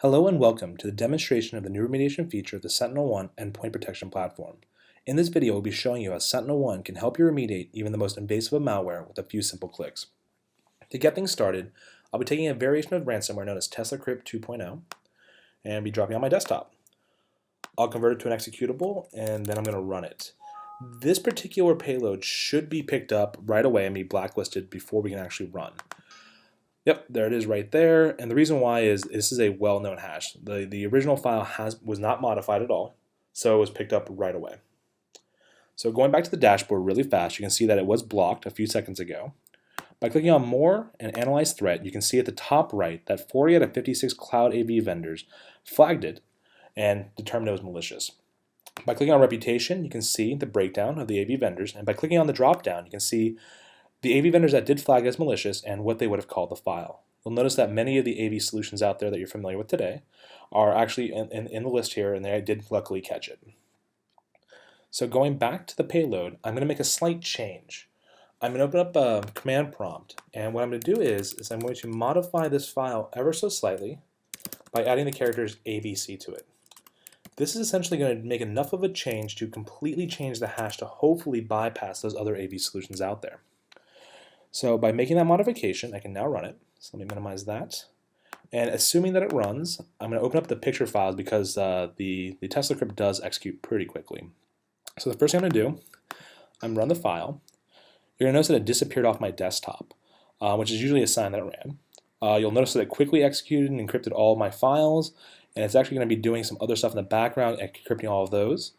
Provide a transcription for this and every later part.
Hello and welcome to the demonstration of the new remediation feature of the SentinelOne endpoint protection platform. In this video, we'll be showing you how SentinelOne can help you remediate even the most invasive of malware with a few simple clicks. To get things started, I'll be taking a variation of ransomware known as TeslaCrypt 2.0 and be dropping it on my desktop. I'll convert it to an executable and then I'm going to run it. This particular payload should be picked up right away and be blacklisted before we can actually run. Yep, there it is right there, and the reason why is this is a well-known hash. The original file was not modified at all, so it was picked up right away. So going back to the dashboard really fast, you can see that it was blocked a few seconds ago. By clicking on More and Analyze Threat, you can see at the top right that 40 out of 56 cloud AV vendors flagged it and determined it was malicious. By clicking on Reputation, you can see the breakdown of the AV vendors, and by clicking on the drop-down, you can see the AV vendors that did flag as malicious and what they would have called the file. You'll notice that many of the AV solutions out there that you're familiar with today are actually in the list here, and they did luckily catch it. So going back to the payload, I'm going to make a slight change. I'm going to open up a command prompt, and what I'm going to do is I'm going to modify this file ever so slightly by adding the characters ABC to it. This is essentially going to make enough of a change to completely change the hash to hopefully bypass those other AV solutions out there. So by making that modification, I can now run it. So let me minimize that. And assuming that it runs, I'm going to open up the picture files because the TeslaCrypt does execute pretty quickly. So the first thing I'm going to do, I'm going to run the file. You're going to notice that it disappeared off my desktop, which is usually a sign that it ran. You'll notice that it quickly executed and encrypted all of my files, and it's actually going to be doing some other stuff in the background, encrypting all of those.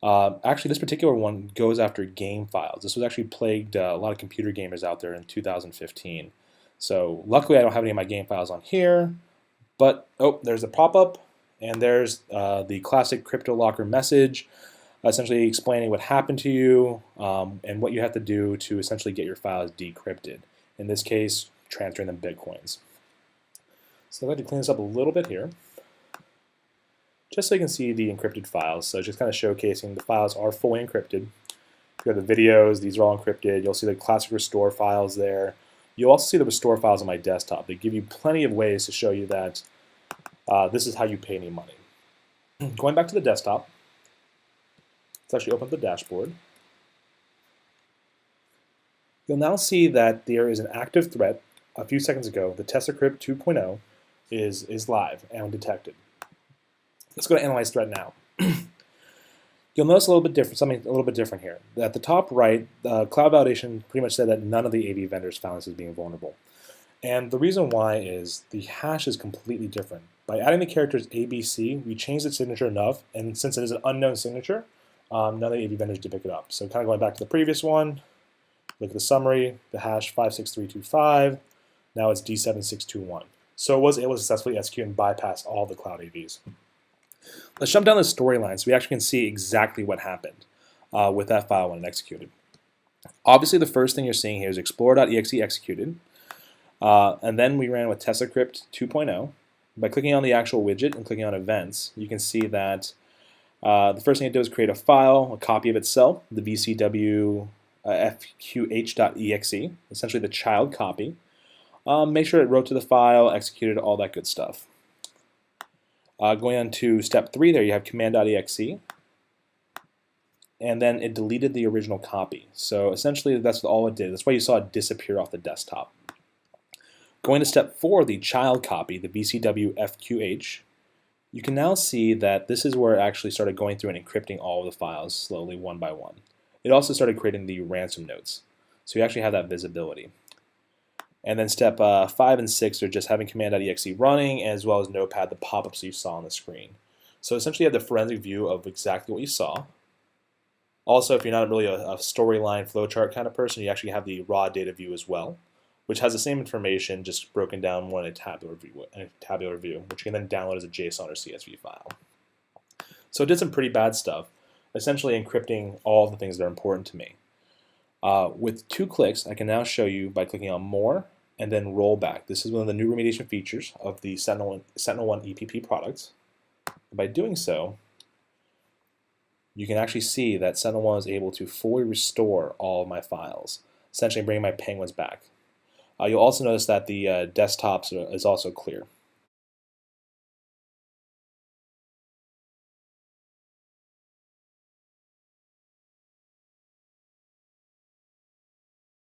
Actually, this particular one goes after game files. This was actually plagued a lot of computer gamers out there in 2015. So luckily I don't have any of my game files on here, but oh, there's a pop-up, and there's the classic Cryptolocker message, essentially explaining what happened to you and what you have to do to essentially get your files decrypted. In this case, transferring them Bitcoins. So I'd like to clean this up a little bit here, just so you can see the encrypted files. So just kind of showcasing the files are fully encrypted. You have the videos, these are all encrypted. You'll see the classic restore files there. You'll also see the restore files on my desktop. They give you plenty of ways to show you that this is how you pay any money. Going back to the desktop, let's actually open up the dashboard. You'll now see that there is an active threat. A few seconds ago, the TeslaCrypt 2.0 is live and detected. Let's go to Analyze Threat now. You'll notice something a little bit different here. At the top right, Cloud Validation pretty much said that none of the AV vendors found this as being vulnerable. And the reason why is the hash is completely different. By adding the characters ABC, we changed the signature enough, and since it is an unknown signature, none of the AV vendors did pick it up. So kind of going back to the previous one, look at the summary, the hash 56325, now it's D7621. So it was able to successfully execute and bypass all the cloud AVs. Let's jump down the storyline so we actually can see exactly what happened with that file when it executed. Obviously, the first thing you're seeing here is explorer.exe executed, and then we ran with TeslaCrypt 2.0. By clicking on the actual widget and clicking on events, you can see that the first thing it did was create a file, a copy of itself, the VCW fqh.exe, essentially the child copy. Make sure it wrote to the file, executed, all that good stuff. Going on to step 3 there, you have command.exe, and then it deleted the original copy. So essentially that's all it did. That's why you saw it disappear off the desktop. Going to step 4, the child copy, the VCW fqh, you can now see that this is where it actually started going through and encrypting all of the files slowly one by one. It also started creating the ransom notes. So you actually have that visibility. And then step 5 and 6 are just having command.exe running, as well as Notepad, the pop-ups you saw on the screen. So essentially you have the forensic view of exactly what you saw. Also, if you're not really a storyline flowchart kind of person, you actually have the raw data view as well, which has the same information, just broken down more in a tabular view, which you can then download as a JSON or CSV file. So it did some pretty bad stuff, essentially encrypting all the things that are important to me. With 2 clicks, I can now show you by clicking on More and then Rollback. This is one of the new remediation features of the SentinelOne ETP products. And by doing so, you can actually see that SentinelOne is able to fully restore all of my files, essentially bringing my penguins back. You'll also notice that the desktops is also clear.